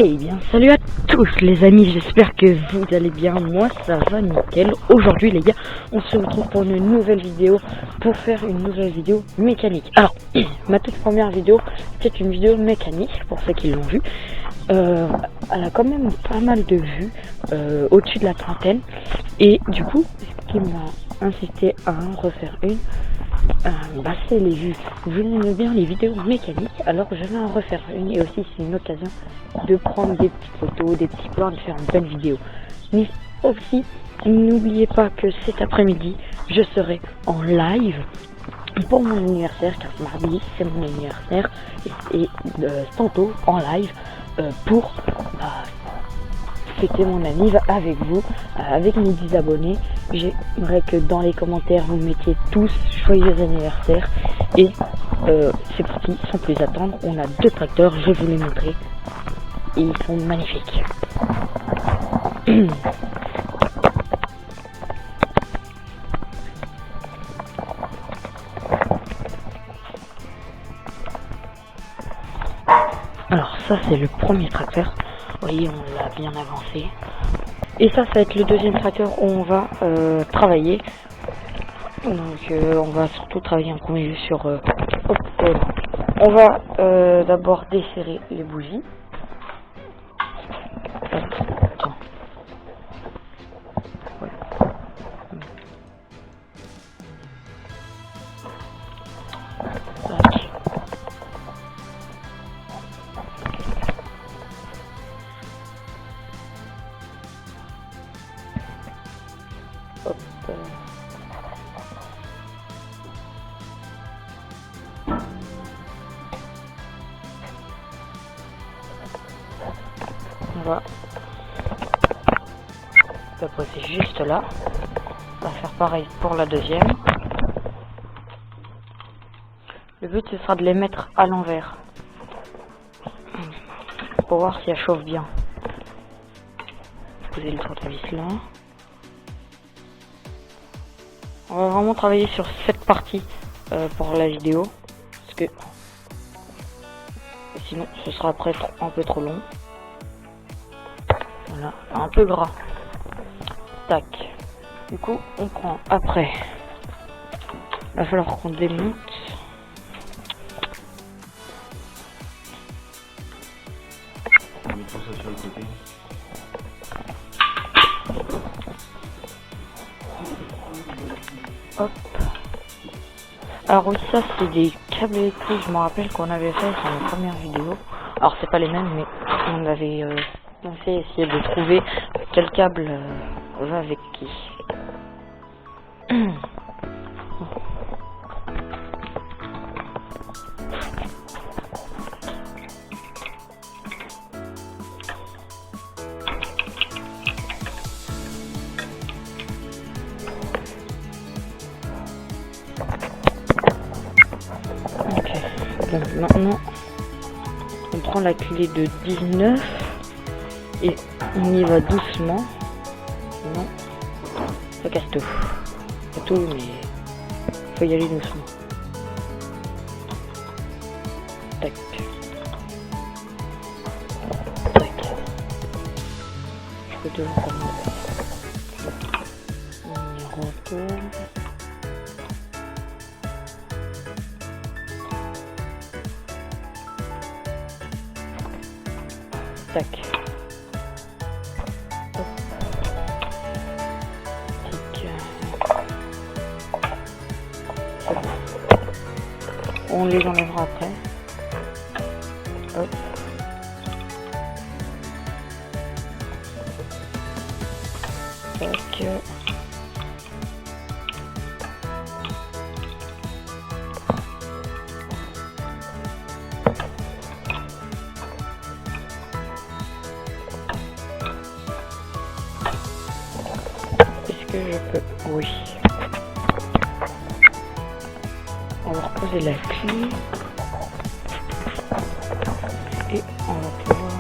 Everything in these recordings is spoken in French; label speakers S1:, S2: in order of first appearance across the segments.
S1: Eh bien, salut à tous les amis, j'espère que vous allez bien. Moi ça va nickel. Aujourd'hui les gars, on se retrouve pour une nouvelle vidéo, pour faire une nouvelle vidéo mécanique. Alors, ma toute première vidéo, c'est une vidéo mécanique, pour ceux qui l'ont vue. Elle a quand même pas mal de vues, au-dessus de la trentaine. Et du coup, ce qui m'a incité à en refaire une, c'est les vues. Vous aimez bien les vidéos mécaniques, alors je vais en refaire une, et aussi c'est une occasion de prendre des petites photos, des petits plans, de faire une belle vidéo. Mais aussi, n'oubliez pas que cet après-midi, je serai en live pour mon anniversaire, car mardi c'est mon anniversaire, et tantôt en live pour fêter mon anniversaire avec vous, avec mes 10 abonnés. J'aimerais que dans les commentaires vous mettiez tous joyeux anniversaire. Et c'est parti, sans plus attendre, on a deux tracteurs, je vais vous les montrer. Et ils sont magnifiques. Alors ça c'est le premier tracteur. Vous voyez, on l'a bien avancé. Et ça va être le deuxième tracteur où on va travailler. Donc on va surtout travailler en premier lieu sur... on va d'abord desserrer les bougies. Attends. Ouais. Tac. Hop. On va la poser juste là. On va faire pareil pour la deuxième. Le but ce sera de les mettre à l'envers pour voir si elle chauffe bien. Poser le tournevis là. On va vraiment travailler sur cette partie pour la vidéo, parce que sinon ce sera après un peu trop long. Voilà, un peu gras. Tac. Du coup, on prend après. Il va falloir qu'on démonte. Hop. Alors oui, ça c'est des câbles électriques, je me rappelle qu'on avait fait sur la première vidéo. Alors c'est pas les mêmes, mais on avait fait essayer de trouver quel câble va avec qui. Donc maintenant, on prend la clé de 19 et on y va doucement. Non, ça casse tout. Pas tout, mais faut y aller doucement. Tac. Tac. Je peux toujours faire on y retourne. Tac. Hop. Tic. C'est bon. On les enlèvera après. Hop. Tac. Que je peux, oui. On va reposer la clé et on va pouvoir.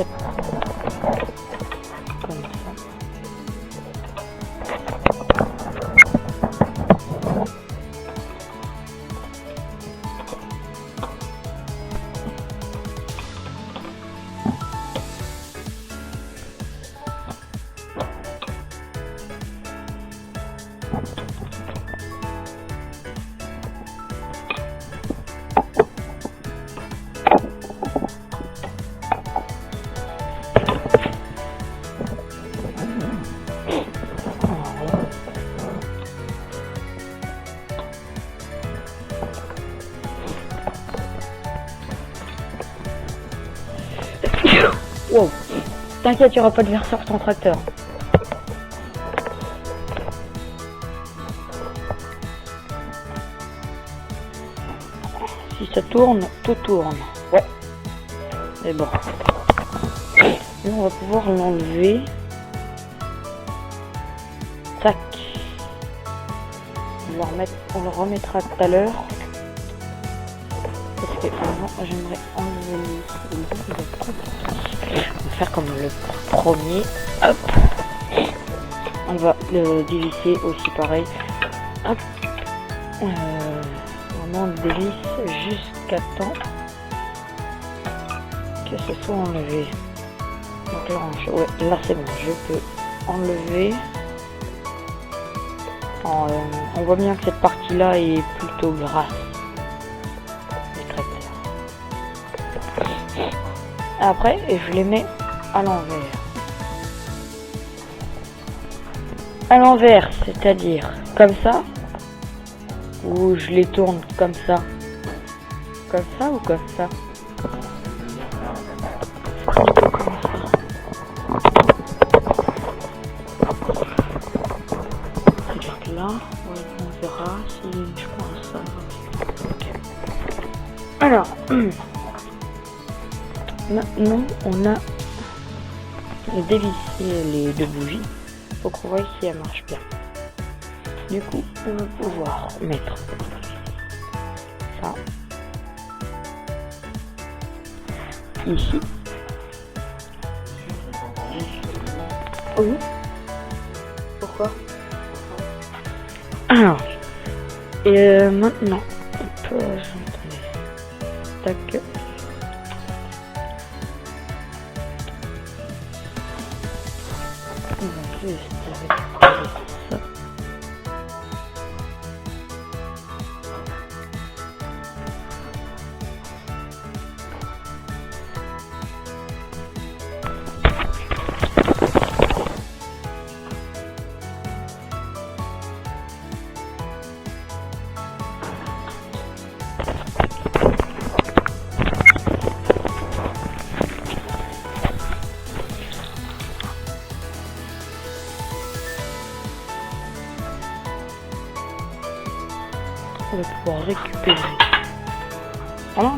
S1: après comme ça. Wow, t'inquiète, il n'y aura pas de verre sur ton tracteur. Si ça tourne, tout tourne. Ouais. Mais bon. Là, on va pouvoir l'enlever. Tac. On le remettra tout à l'heure. Parce que avant, j'aimerais enlever le bout de on va faire comme le premier. Hop. On va le dévisser aussi pareil. Hop. On dévisse jusqu'à temps que ce soit enlevé. Donc là, ouais, là c'est bon, je peux enlever. On voit bien que cette partie là est plutôt grasse. Après, je les mets à l'envers. À l'envers, c'est-à-dire comme ça, ou je les tourne comme ça. Comme ça ou comme ça? Plutôt comme ça. Donc là, ouais, on verra si je pense ça. Okay. Alors. Maintenant, on a dévissé les deux bougies pour qu'on voit si elles marchent bien. Du coup, on va pouvoir mettre ça ici. Oui. Pourquoi? Alors, et maintenant, on peut... Tac. On va juste avec ça. On va pouvoir récupérer. Voilà.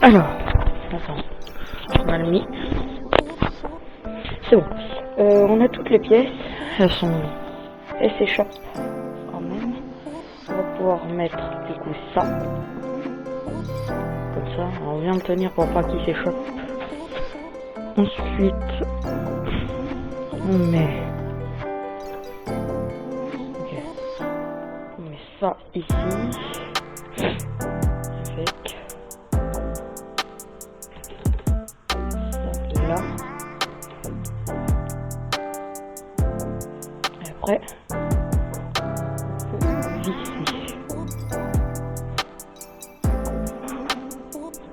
S1: Alors, attends, on a le mis. C'est bon. On a toutes les pièces. Elles s'échappent quand même. On va pouvoir mettre du coup ça. Comme ça, on vient de tenir pour pas qu'il s'échappe. Ensuite, on met... Okay. On met ça ici. Avec... là. Et après, on peut visser.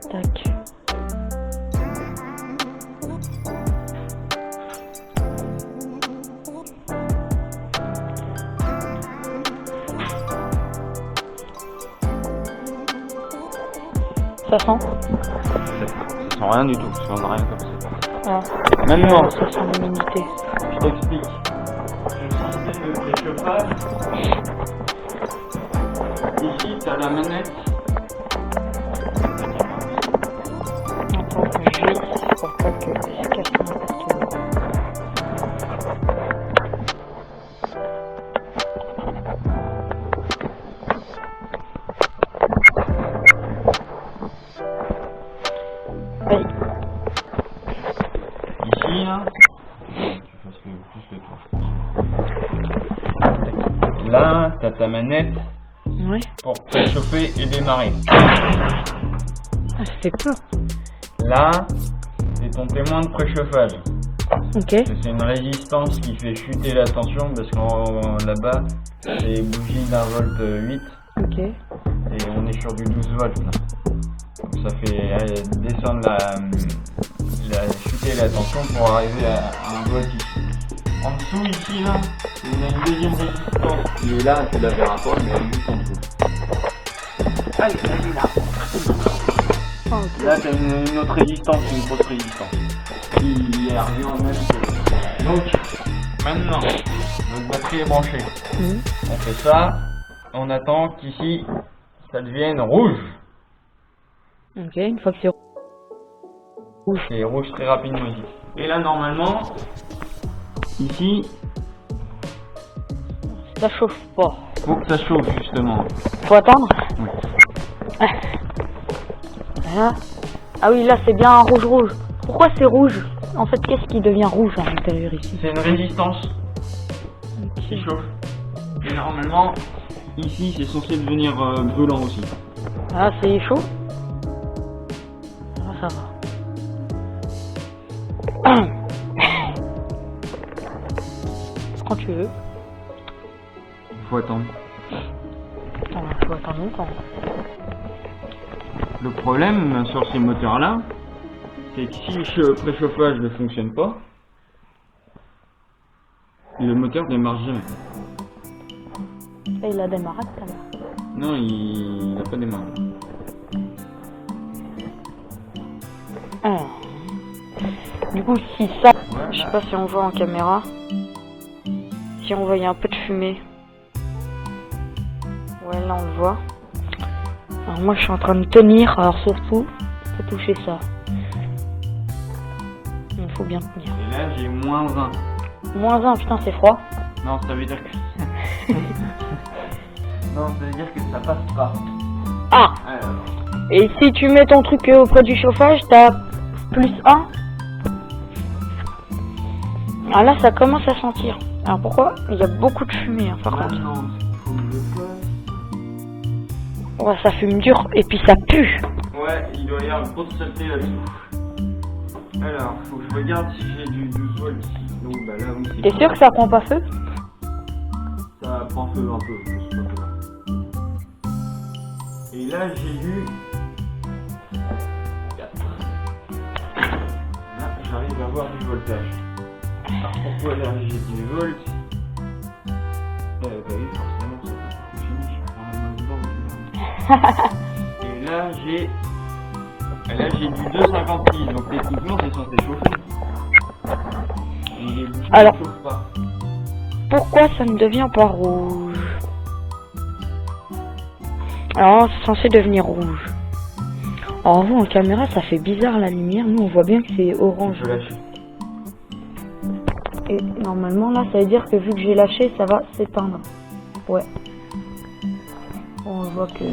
S1: Tac. Ça sent?
S2: Ça sent rien du tout, parce qu'on n'a rien comme ça.
S1: Ah.
S2: Maintenant,
S1: Ça sent l'humidité.
S2: je t'explique. Je sentais le préchauffage. Ici, tu as la manette.
S1: Attends que je visse pour pas que je casse n'importe où. Oui.
S2: Ici, là. Là, tu as ta manette
S1: Ouais.
S2: pour préchauffer et démarrer.
S1: Ah, ça fait peur.
S2: Là, c'est ton témoin de préchauffage.
S1: Ok.
S2: C'est une résistance qui fait chuter la tension parce qu'en là-bas, c'est bougie d'un volt 8
S1: Ok.
S2: et on est sur du 12 volts là. Donc ça fait descendre chuter la tension pour arriver à un volt ici. En dessous ici là, on a une deuxième résistance qui est là, tu la verras pas, mais elle est juste en dessous. Ah, elle est là.
S1: Ah, ok.
S2: Là, t'as une autre résistance, une grosse résistance. Qui revient en même que... Donc, maintenant, notre batterie est branchée. On fait ça, on attend qu'ici, ça devienne rouge.
S1: Ok, une fois que c'est rouge.
S2: C'est rouge très rapidement ici. Et là, normalement, ici,
S1: Ça chauffe pas.
S2: faut que ça chauffe justement.
S1: Faut attendre?
S2: Oui.
S1: Là. Ah oui, là c'est bien un rouge. Pourquoi c'est rouge? En fait, qu'est-ce qui devient rouge à l'intérieur ici?
S2: C'est une résistance qui
S1: Ok.
S2: chauffe. Et normalement, ici, c'est censé devenir brûlant aussi.
S1: Ah, c'est chaud? Ah, ça va. Quand tu veux.
S2: Il faut attendre.
S1: Attends, faut attendre longtemps.
S2: Le problème sur ces moteurs-là, c'est que si le préchauffage ne fonctionne pas, le moteur démarre jamais.
S1: Et il a démarré tout à l'heure.
S2: Non, il n'a pas démarré.
S1: Ah. Du coup, si ça, je sais pas si on voit en caméra, si on voyait un peu de fumée. Ouais, là on le voit. Alors moi je suis en train de tenir, alors surtout, faut toucher ça. Il faut bien tenir.
S2: Et là, j'ai moins 1.
S1: Moins 1, putain c'est froid.
S2: Non, ça veut dire que... non, ça veut dire que ça passe pas.
S1: Ah.
S2: Alors,
S1: Et si tu mets ton truc auprès du chauffage, t'as plus 1. Ah là ça commence à sentir. Alors pourquoi? Il y a beaucoup de fumée hein, par contre.
S2: maintenant, faut que je fasse...
S1: Ouais, ça fume dur et puis ça pue.
S2: Ouais, il doit y avoir une grosse saleté là-dessous. Alors, faut que je regarde si j'ai du 12 volts ici. Donc, bah là, oui, c'est
S1: T'es sûr que ça prend pas feu?
S2: ça prend feu un peu, je sais pas quoi. Et là, j'ai eu 4. Là, j'arrive à avoir du voltage. Alors, pourquoi là, j'ai du volt? Bah oui, forcément, c'est pas fini, je prends la main dedans. Et là, j'ai du 2,56, donc techniquement, c'est censé chauffer. Et les bougies
S1: Alors.
S2: ne chauffent pas.
S1: Pourquoi ça ne devient pas rouge? Alors c'est censé devenir rouge. Alors vous en caméra ça fait bizarre la lumière, nous on voit bien que c'est orange.
S2: Je lâche.
S1: Et normalement là ça veut dire que vu que j'ai lâché ça va s'éteindre. Ouais. On voit que...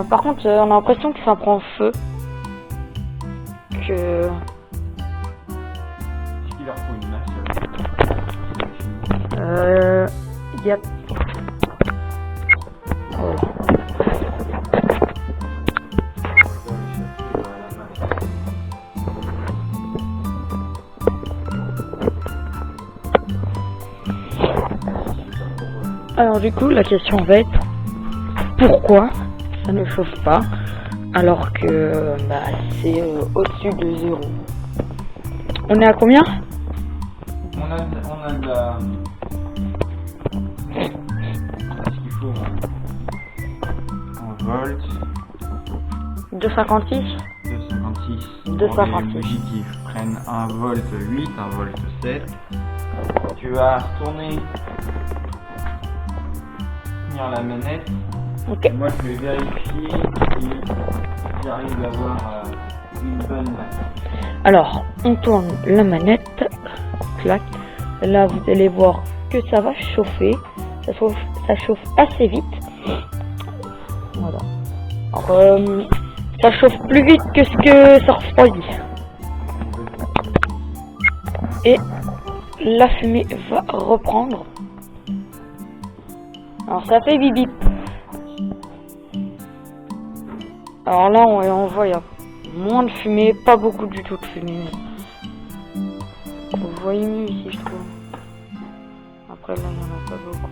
S1: par contre on a l'impression que ça prend feu. Que...
S2: Est-ce qu'il leur faut une masse?
S1: Yep. Voilà. Alors du coup la question va être pourquoi ça ne chauffe pas alors que bah, c'est au-dessus de 0. On est à combien?
S2: On a de la... ce qu'il faut. En volts.
S1: 256.
S2: 256.
S1: 256.
S2: Pour les bougies qui prennent 1 volt 8, 1 volt 7. Tu vas retourner tenir la manette.
S1: Ok.
S2: Moi je vais vérifier si j'arrive à avoir une bonne.
S1: Alors, on tourne la manette. Clac. Là, vous allez voir que ça va chauffer. Ça chauffe assez vite. Voilà. Alors, ça chauffe plus vite que ce que ça refroidit. Et la fumée va reprendre. Alors ça fait bip bip. Alors là on voit il y a moins de fumée, pas beaucoup du tout de fumée. Vous voyez mieux ici je trouve. Après là il n'y en a pas beaucoup.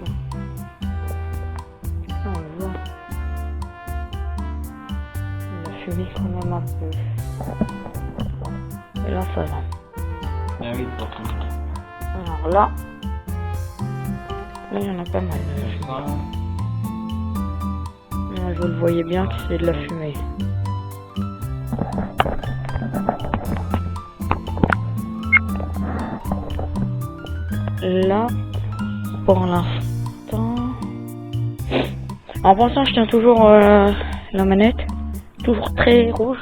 S1: On le voit. La fumée quand même un peu. Et là ça va. Alors là il y en a pas mal. Là, vous le voyez bien que c'est de la fumée. Là, pour l'instant... En pensant, je tiens toujours la manette. Toujours très rouge.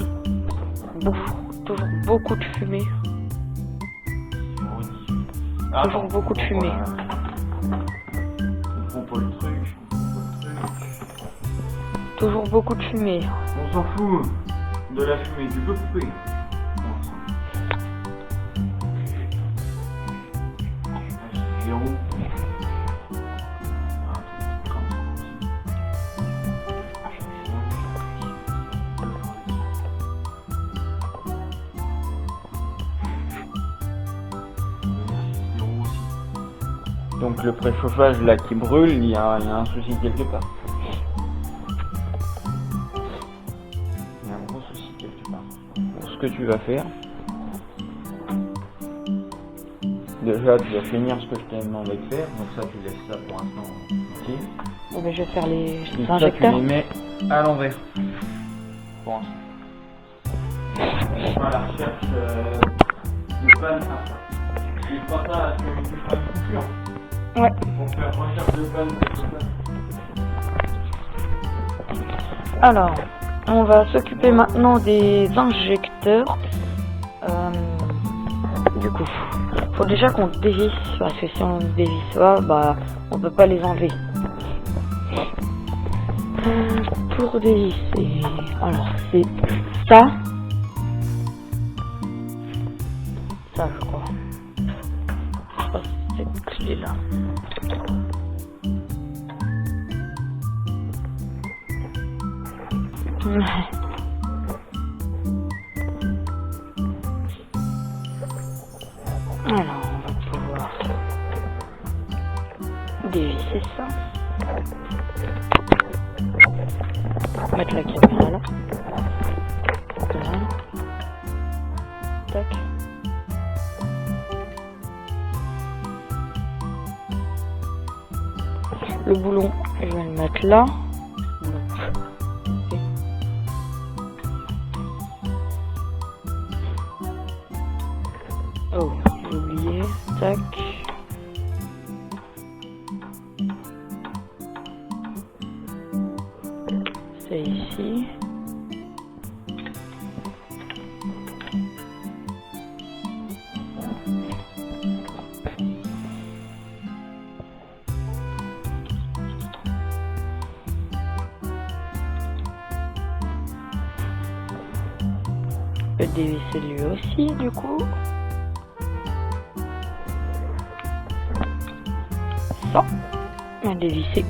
S1: Toujours beaucoup de fumée. Toujours beaucoup de fumée. Toujours beaucoup de fumée.
S2: On s'en fout de la fumée, tu peux couper. Donc le préchauffage là qui brûle, il y a un souci quelque part. Il y a un gros souci quelque part. Pour ce que tu vas faire, déjà tu vas finir ce que je t'ai demandé de faire, donc ça tu laisses ça pour l'instant ici.
S1: Bon, ben, je vais faire les
S2: ça,
S1: injecteurs.
S2: tu les mets à l'envers. Pour l'instant. On va à la recherche de panne. Tu feras ça, tu feras une coupure.
S1: Ouais.
S2: Pour faire recherche de panne.
S1: Alors, on va s'occuper maintenant des injecteurs. Du coup, faut déjà qu'on dévisse, parce que si on ne dévisse pas, bah, on peut pas les enlever. Pour dévisser, alors c'est ça. Ça, je crois. Je passe cette clé là. Alors, on va pouvoir dévisser ça. Mettre la caméra là. Voilà. Tac. Le boulon, je vais le mettre là. Oh, j'ai oublié. Tac. C'est ici. Je peux dévisser lui aussi du coup. Ça, on va dévisser.